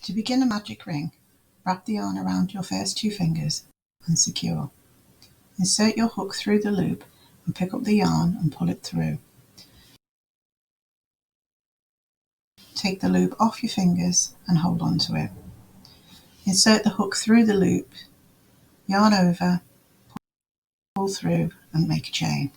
To begin a magic ring, wrap the yarn around your first 2 fingers and secure. Insert your hook through the loop and pick up the yarn and pull it through. Take the loop off your fingers and hold on to it. Insert the hook through the loop, yarn over, pull through and make a chain.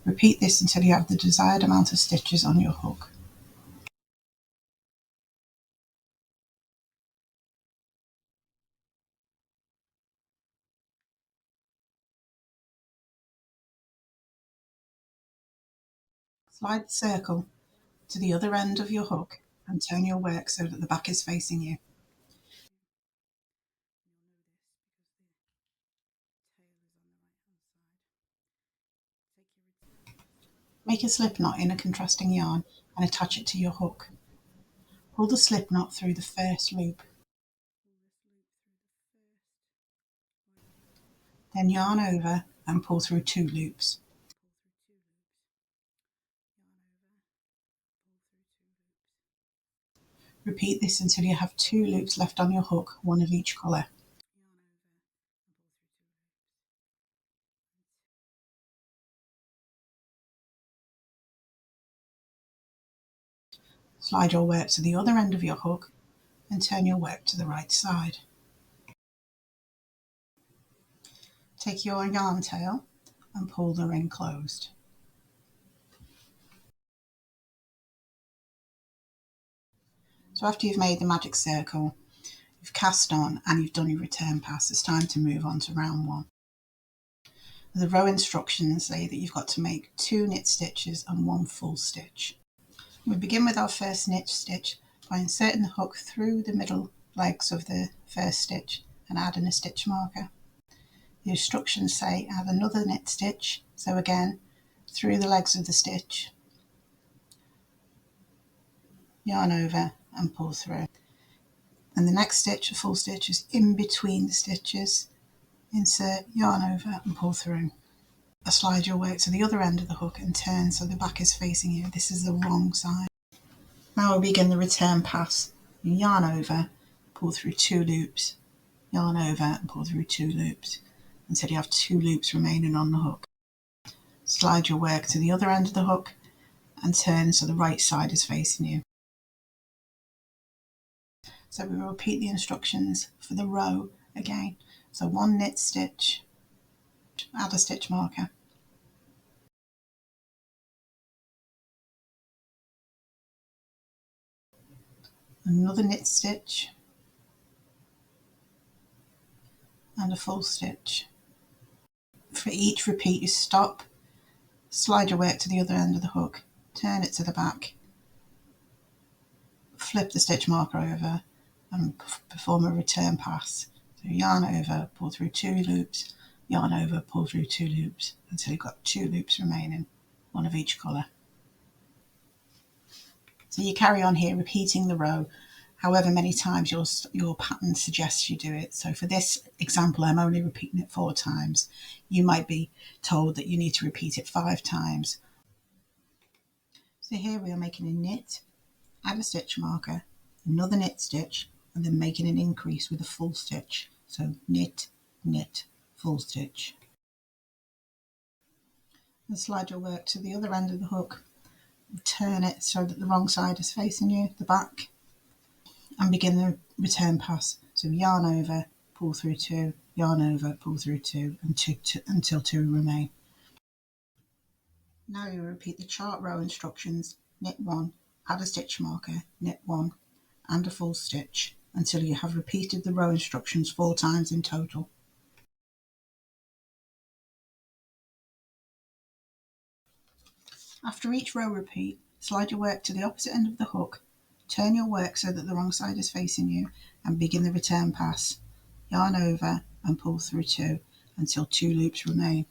Repeat this until you have the desired amount of stitches on your hook. Slide the circle to the other end of your hook and turn your work so that the back is facing you. Make a slip knot in a contrasting yarn and attach it to your hook. Pull the slip knot through the first loop. Then yarn over and pull through 2 loops. Repeat this until you have 2 loops left on your hook, one of each colour. Slide your work to the other end of your hook and turn your work to the right side. Take your yarn tail and pull the ring closed. So after you've made the magic circle, you've cast on and you've done your return pass, it's time to move on to round 1. The row instructions say that you've got to make 2 knit stitches and 1 full stitch. We begin with our first knit stitch by inserting the hook through the middle legs of the first stitch and adding a stitch marker. The instructions say add another knit stitch, so again through the legs of the stitch, yarn over and pull through. And the next stitch, a full stitch, is in between the stitches. Insert, yarn over and pull through. Slide your work to the other end of the hook and turn so the back is facing you. This is the wrong side. Now we'll begin the return pass. You yarn over, pull through 2 loops, yarn over and pull through 2 loops until you have 2 loops remaining on the hook. Slide your work to the other end of the hook and turn so the right side is facing you. So we will repeat the instructions for the row again. So 1 knit stitch, add a stitch marker. Another knit stitch and a full stitch. For each repeat you stop, slide your work to the other end of the hook, turn it to the back, flip the stitch marker over and perform a return pass. So yarn over, pull through 2 loops, yarn over, pull through 2 loops until you've got 2 loops remaining, one of each colour. So you carry on here repeating the row however many times your pattern suggests you do it. So for this example I'm only repeating it 4 times. You might be told that you need to repeat it 5 times. So here we are making a knit, add a stitch marker, another knit stitch, and then making an increase with a full stitch. So knit, knit, full stitch. And slide your work to the other end of the hook, turn it so that the wrong side is facing you, the back, and begin the return pass. So yarn over, pull through 2, yarn over, pull through 2, and until 2 remain. Now you repeat the chart row instructions, knit 1, add a stitch marker, knit 1, and a full stitch until you have repeated the row instructions 4 times in total. After each row repeat, slide your work to the opposite end of the hook, turn your work so that the wrong side is facing you and begin the return pass. Yarn over and pull through 2 until 2 loops remain.